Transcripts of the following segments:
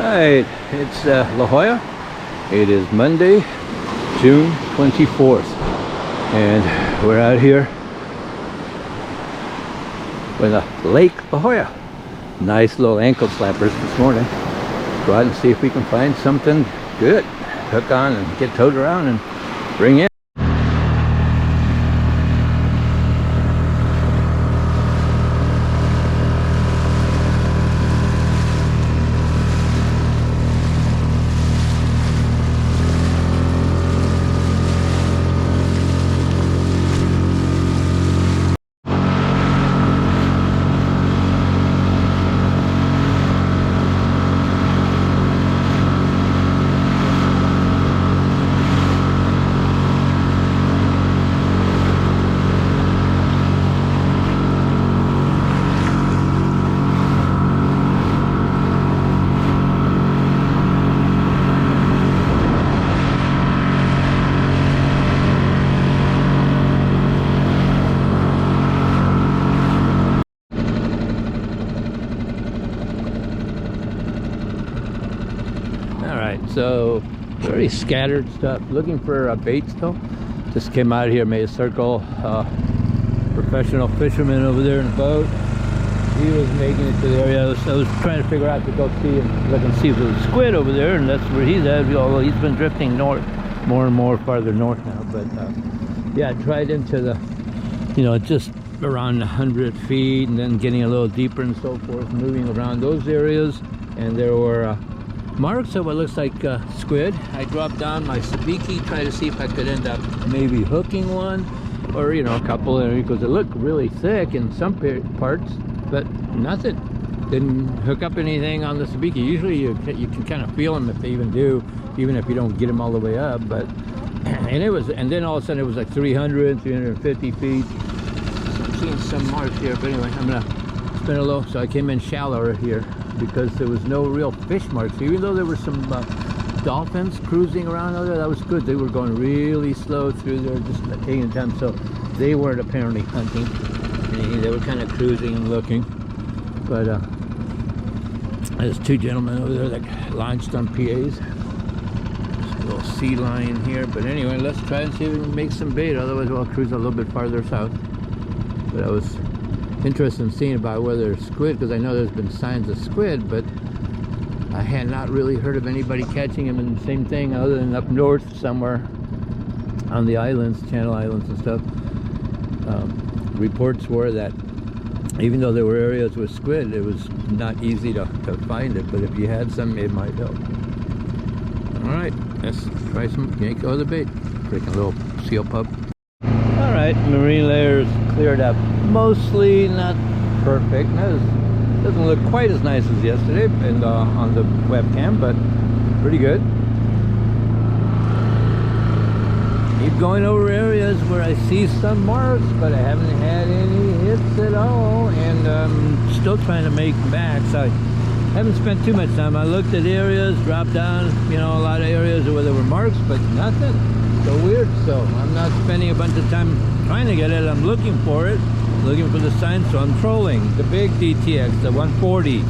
Alright, it's La Jolla. It is Monday, June 24th, and we're out here with Lake La Jolla. Nice little ankle slappers this morning. Go out and see if we can find something good. Hook on and get towed around and bring in. So very scattered stuff. Looking for baits though. Just came out here, made a circle. Professional fisherman over there in the boat. He was making it to the area. I was trying to figure out to go see and look and see if there was squid over there, and that's where he's at. Although he's been drifting north, more and more farther north now. But yeah, I tried into the, just around 100 feet, and then getting a little deeper and so forth, moving around those areas, and there were marks of what looks like squid. I dropped down my sabiki, try to see if I could end up maybe hooking one, or a couple, because it looked really thick in some parts, but nothing. Didn't hook up anything on the sabiki. Usually you can kind of feel them if they even do, even if you don't get them all the way up. But and then all of a sudden it was like 300, 350 feet. I'm seeing some marks here, but anyway, I'm gonna spin a little. So I came in shallower here, because there was no real fish marks. Even though there were some dolphins cruising around over there, that was good. They were going really slow through there, just taking time, so they weren't apparently hunting. They were kind of cruising and looking. But there's two gentlemen over there that launched on PAs. There's a little sea lion here, but anyway, let's try and see if we can make some bait. Otherwise we'll cruise a little bit farther south. But I was interested in seeing about whether squid, because I know there's been signs of squid, but I had not really heard of anybody catching them. And the same thing other than up north somewhere on the islands, Channel Islands and stuff. Reports were that even though there were areas with squid, it was not easy to find it, but if you had some, it might help. Alright, let's try some yank other bait. Freaking little seal pup. Alright, marine layers cleared up. Mostly not perfect. Doesn't look quite as nice as yesterday and on the webcam, but pretty good. Keep going over areas where I see some marks, but I haven't had any hits at all, and I'm still trying to make back. So I haven't spent too much time. I looked at areas, dropped down, a lot of areas where there were marks, but nothing. So weird. So I'm not spending a bunch of time trying to get it. I'm looking for it, looking for the sign. So I'm trolling the big DTX, the 140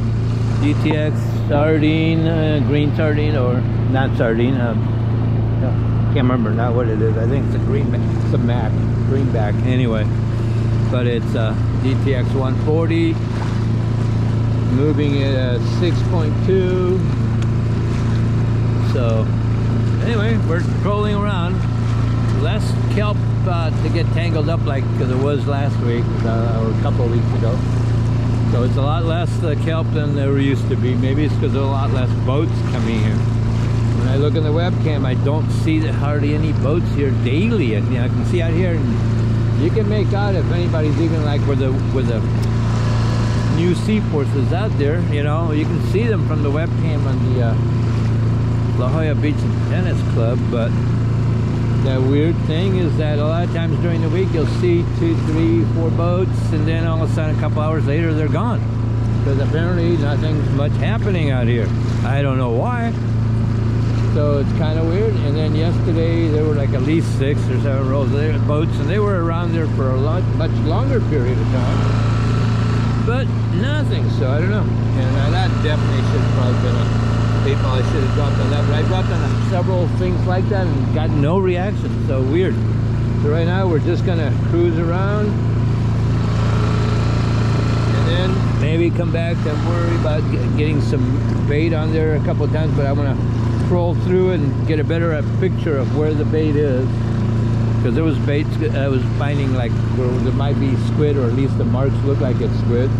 DTX sardine, green sardine, or not sardine. Can't remember now what it is. I think it's a greenback anyway. But it's DTX 140, moving it at 6.2. So anyway, we're trolling around. Less kelp to get tangled up like there was last week, or a couple of weeks ago. So it's a lot less kelp than there used to be. Maybe it's because there are a lot less boats coming here. When I look in the webcam, I don't see hardly any boats here daily. And I can see out here, and you can make out if anybody's even like where the new seaports is out there. You can see them from the webcam on the La Jolla Beach and Tennis Club. But the weird thing is that a lot of times during the week you'll see 2, 3, 4 boats, and then all of a sudden a couple hours later they're gone, because apparently nothing's much happening out here. I don't know why. So it's kind of weird. And then yesterday there were like at least 6 or 7 rows of boats, and they were around there for a much longer period of time, but nothing. So I don't know. And that definitely should have probably been a bait ball I should have dropped on that, but I dropped on several things like that and got no reaction. So weird. So right now we're just gonna cruise around and then maybe come back and worry about getting some bait on there a couple of times, but I want to troll through and get a better picture of where the bait is, because there was baits I was finding like where there might be squid, or at least the marks look like it's squid,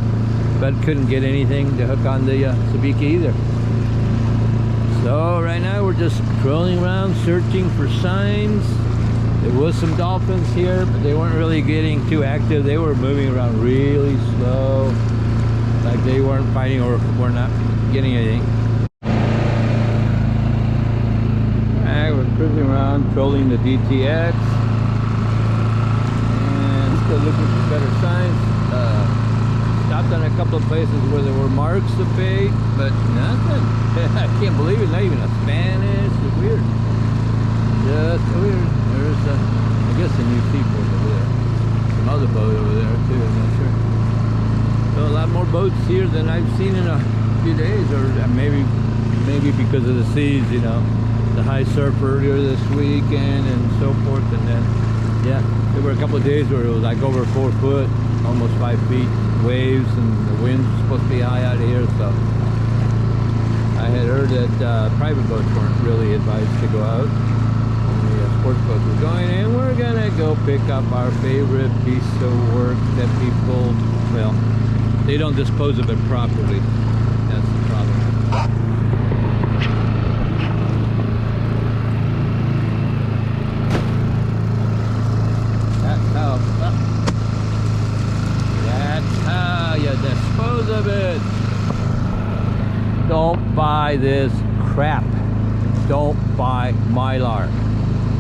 but couldn't get anything to hook on the sabiki either. So right now we're just trolling around searching for signs. There was some dolphins here, but they weren't really getting too active. They were moving around really slow, like they weren't fighting or were not getting anything. Alright, we're cruising around, trolling the DTX, and still looking for better signs. Stopped on a couple of places where there were marks of bait, but nothing. I can't believe it, not even a Spanish. It's weird. Just weird. There's I guess a new seaport over there. Some other boat over there too, I'm not sure. So a lot more boats here than I've seen in a few days, or maybe because of the seas, you know. The high surf earlier this weekend and so forth, and then yeah, there were a couple of days where it was like over 4 foot, almost 5 feet waves, and the wind's supposed to be high out of here. So I had heard that private boats weren't really advised to go out. Only sports boats were going, and we're gonna go pick up our favorite piece of work that people, well, they don't dispose of it properly. That's the problem. That's how you dispose of it. Don't buy this crap. Don't buy Mylar.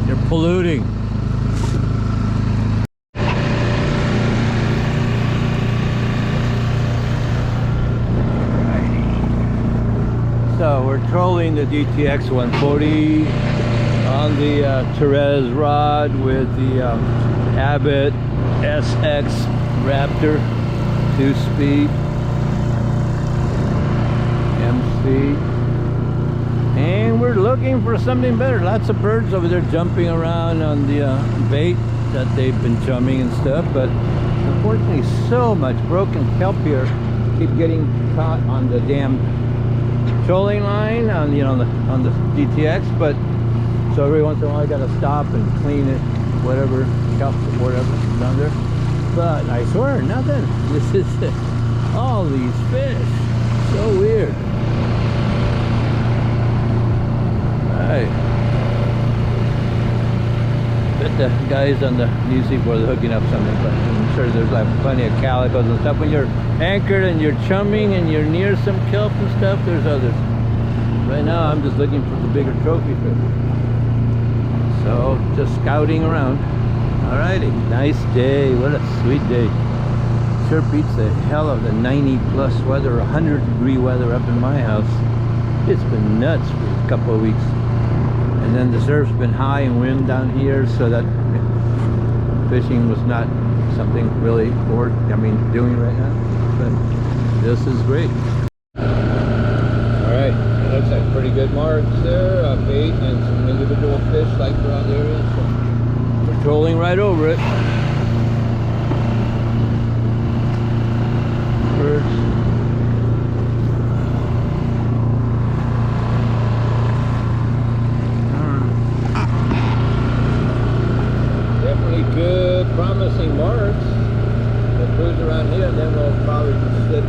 You're polluting. So we're trolling the DTX 140 on the Therese rod with the Abbott SX Raptor 2-speed MC, and we're looking for something better. Lots of birds over there jumping around on the bait that they've been chumming and stuff, but unfortunately so much broken kelp here. Keep getting caught on the damn trolling line on, you know, on the DTX, but so every once in a while I gotta stop and clean it, whatever kelp or whatever down there. But I swear, nothing. This is it. All these fish. So weird. Alright. Bet the guys on the new seaport are hooking up something, but I'm sure there's like plenty of calicos and stuff. When you're anchored and you're chumming and you're near some kelp and stuff, there's others. Right now I'm just looking for the bigger trophy fish. So just scouting around. Alrighty, nice day. What a sweet day. Sure beats the hell of the 90+ weather, 100-degree weather up in my house. It's been nuts for a couple of weeks. And then the surf's been high and wind down here, so that fishing was not something really worth, doing right now. But this is great. Alright, it looks like pretty good marks there. Bait and some individual fish like around the area. So we're trolling right over it. Birds. Definitely good, promising marks. We'll cruise around here, and then we'll probably just sit in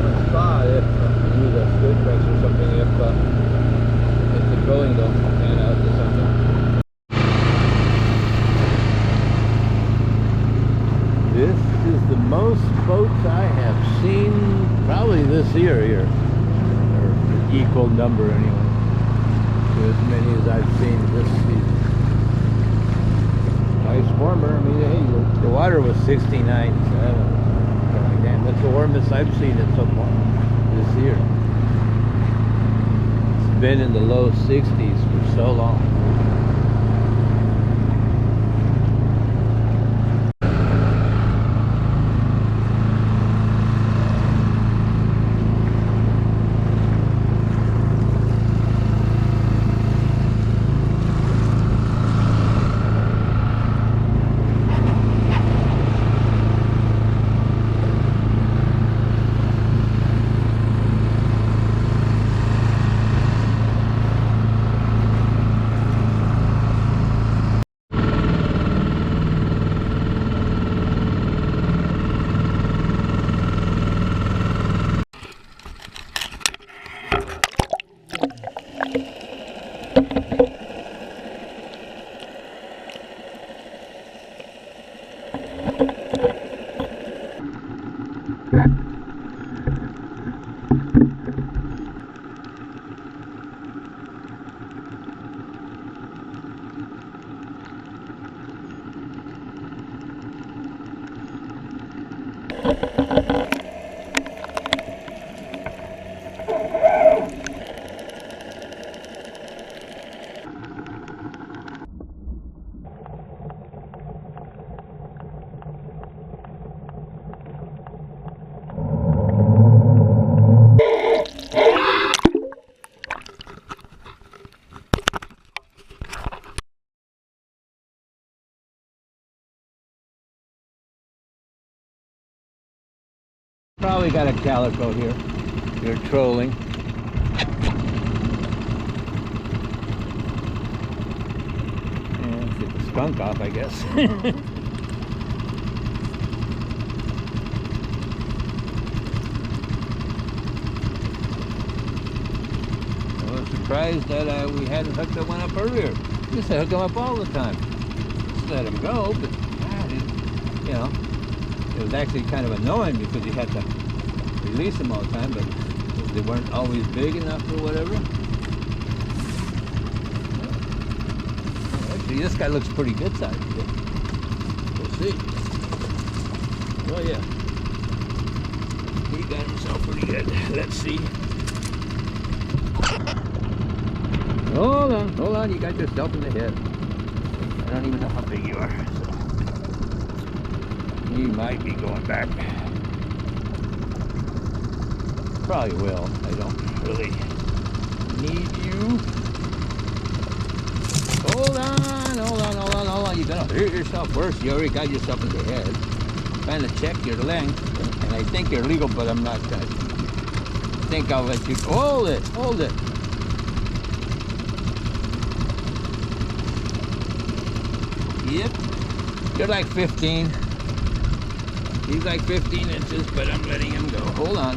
one spot if use a squid press or something if the trolling don't pan out or something. This is the most boats I have seen probably this year here, or an equal number anyway, to as many as I've seen this season. Nice warmer. Hey, the water was 69.7. Damn, that's the warmest I've seen it so far this year. It's been in the low 60s for so long. Probably got a calico here. You're trolling. And get the skunk off, I guess. I was surprised that we hadn't hooked that one up earlier. Used to hook them up all the time. Just let them go, but you know. It was actually kind of annoying because you had to release them all the time, but they weren't always big enough or whatever. Actually, this guy looks pretty good size. We'll see. Oh yeah, he got himself pretty good. Let's see. Hold on, you got yourself in the head. I don't even know how big you are. You might be going back. Probably will. I don't really need you. Hold on. You're gonna hurt yourself first. You already got yourself in the head. Trying to check your length, and I think you're legal, but I'm not gonna. I think I'll let you hold it. Yep. You're like 15. He's like 15 inches, but I'm letting him go. Hold on.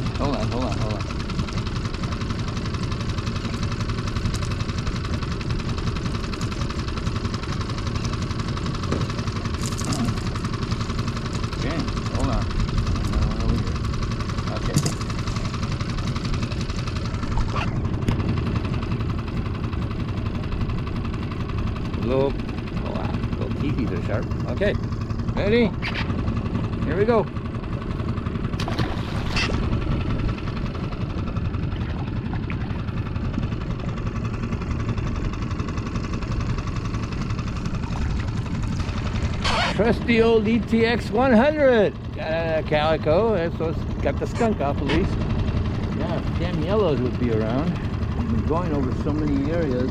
Okay, hold on. Over here. Okay. Little teethies are sharp. Okay, ready? Here we go. Trusty old ETX 100. Got a calico. That's what's got the skunk off at least. Yeah, if damn yellows would be around. We've been going over so many areas.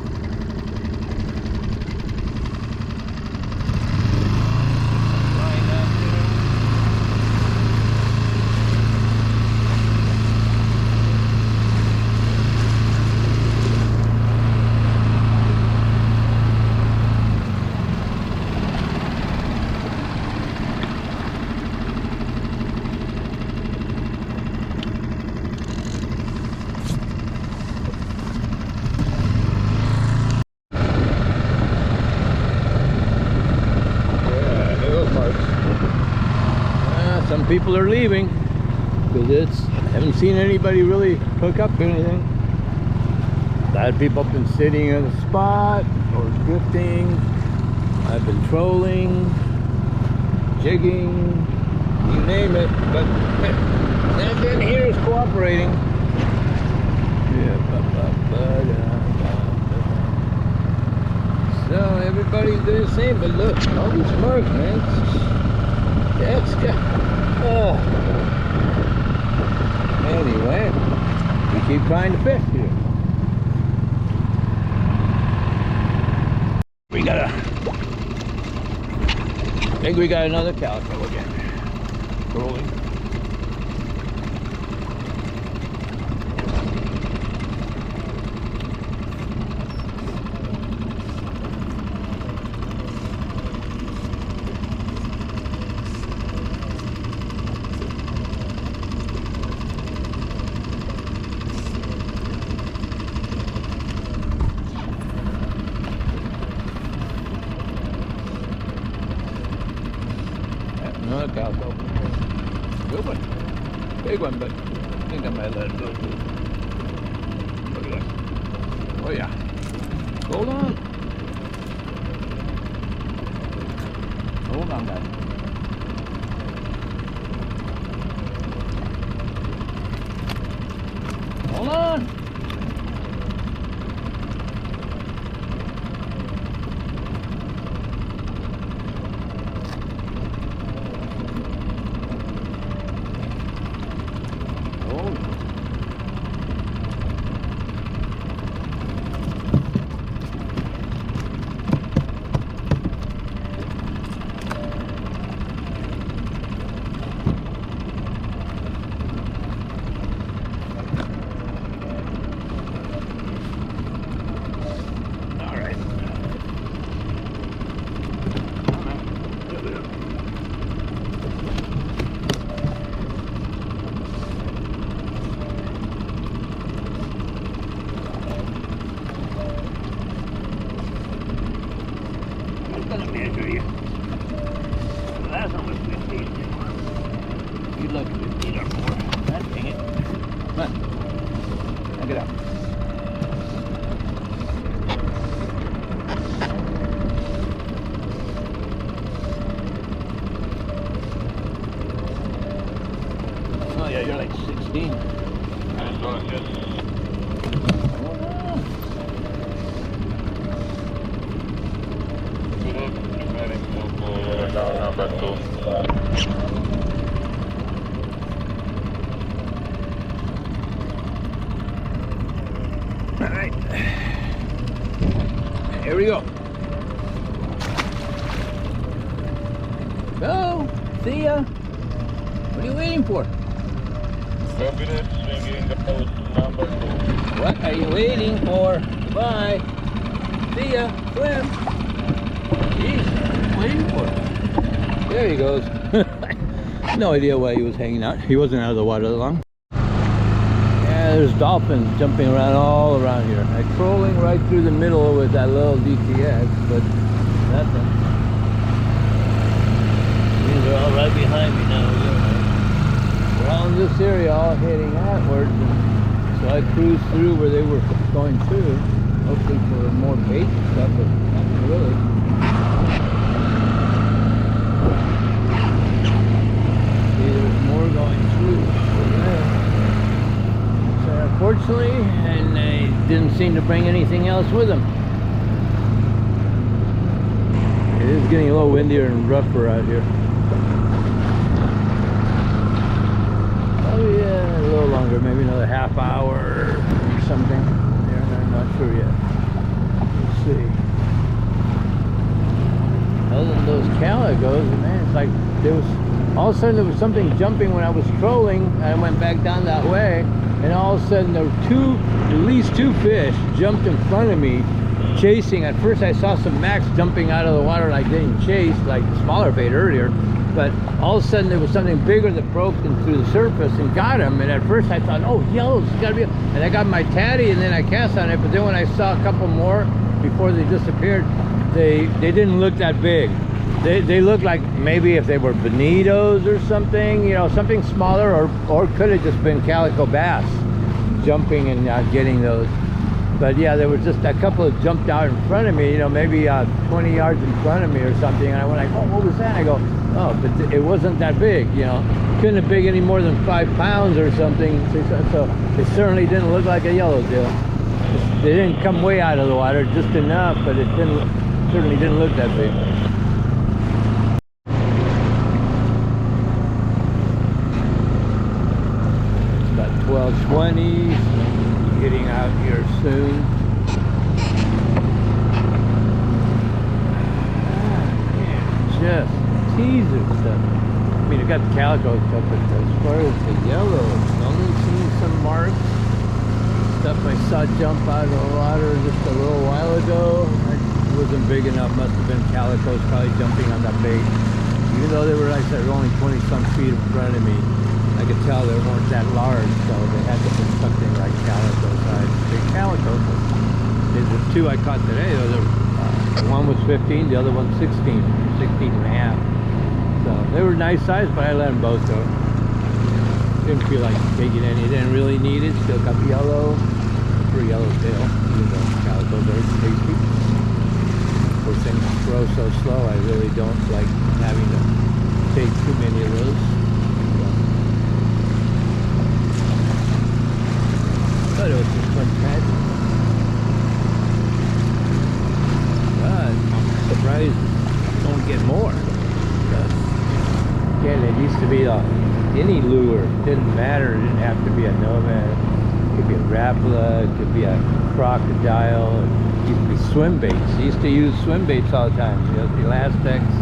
Some people are leaving because haven't seen anybody really hook up to anything. A lot of people have been sitting in a spot or drifting. I've been trolling, jigging, you name it, but nothing here is cooperating. So everybody's doing the same, but look, all these marks, man. That's got. Anyway, we keep trying to fish here. I think we got another calico again. Rolling. Another calico. Good one. Big one, but I think I might let it go too. Look at that. Oh yeah. Hold on. Hold on, guys. Hold on. Gonna measure you. The last one was 15. You'd like 15 or more. God dang it. Come on. Knock it out. Oh yeah, you're like 16. That's what it is. Number 2. All right, here we go. Go, see ya. What are you waiting for? Cabinet swinging out number 2. What are you waiting for? Bye. See ya. Swim. Jeez, what are you waiting for? There he goes. No idea why he was hanging out. He wasn't out of the water that long. Yeah, there's dolphins jumping around all around here. I'm trolling right through the middle with that little DTX, but nothing. These are all right behind me now. We're all in this area, all heading outwards. And so I cruised through where they were going through, hopefully for more bait and stuff, but not really. Going through there. So unfortunately, and they didn't seem to bring anything else with them. It is getting a little windier and rougher out here. Oh yeah, a little longer, maybe another half hour or something. I'm not sure yet. Let's see. Other than those calicos, man, it's like there was all of a sudden there was something jumping when I was trolling, and I went back down that way, and all of a sudden there were at least two fish jumped in front of me, chasing. At first I saw some Max jumping out of the water like getting chased, like smaller bait earlier, but all of a sudden there was something bigger that broke through the surface and got him. And at first I thought, oh, yellows, it's gotta be, and I got my tatty and then I cast on it. But then when I saw a couple more before they disappeared, they didn't look that big. They look like maybe if they were bonitos or something, you know, something smaller, or could have just been calico bass jumping and getting those. But yeah, there was just a couple that jumped out in front of me, you know, maybe 20 yards in front of me or something. And I went like, oh, what was that? And I go, oh, but it wasn't that big, you know. Couldn't have been any more than 5 pounds or something. So it certainly didn't look like a yellowtail. They didn't come way out of the water, just enough, but it certainly didn't look that big. About 12:20, getting out here soon. Just teaser stuff. I mean, I got the calico stuff, but as far as the yellow, I've only seen some marks. Stuff I saw jump out of the water just a little while ago. It wasn't big enough, must have been calicos probably jumping on that bait. Even though they were, like I said, only 20 some feet in front of me, I could tell they weren't that large, so they had to be something like calico size. Big calico. The two I caught today, one was 15, the other one 16 and a half. So they were nice size, but I let them both go. Didn't feel like taking any. Didn't really need it. Still got the yellow for yellowtail. Even though calico very tasty. Of course, things grow so slow. I really don't like having to take too many of those. So thought it was just one catch. God, I'm surprised I don't get more. Again, it used to be any lure. It didn't matter. It didn't have to be a nomad. It could be a rapala. It could be a crocodile. It used to be swim baits. I used to use swim baits all the time. You know, the elastics.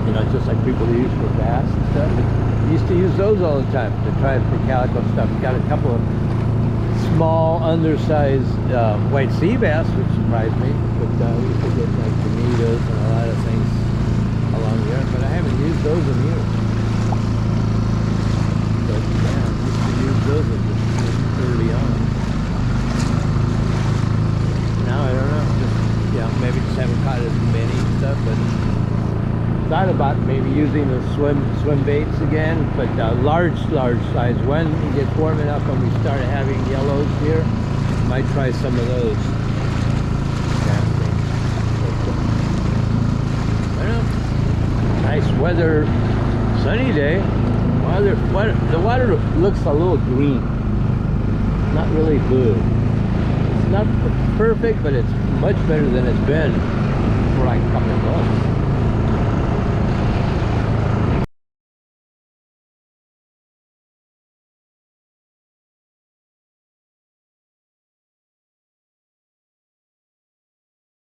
You know, just like people use for bass and stuff. I used to use those all the time to try for calico stuff. Got a couple of small, undersized white sea bass, which surprised me. But we used to get like bonitas and a lot of things along there. But I haven't used those in years. But yeah, I used to use those early on. Now I don't know. Just, you know, maybe just haven't caught as many stuff, but thought about maybe using the swim baits again, but large size. When it gets warm enough and we start having yellows here, might try some of those. I don't know. Nice weather, sunny day. The water looks a little green, not really blue. It's not perfect, but it's much better than it's been for like a couple of months.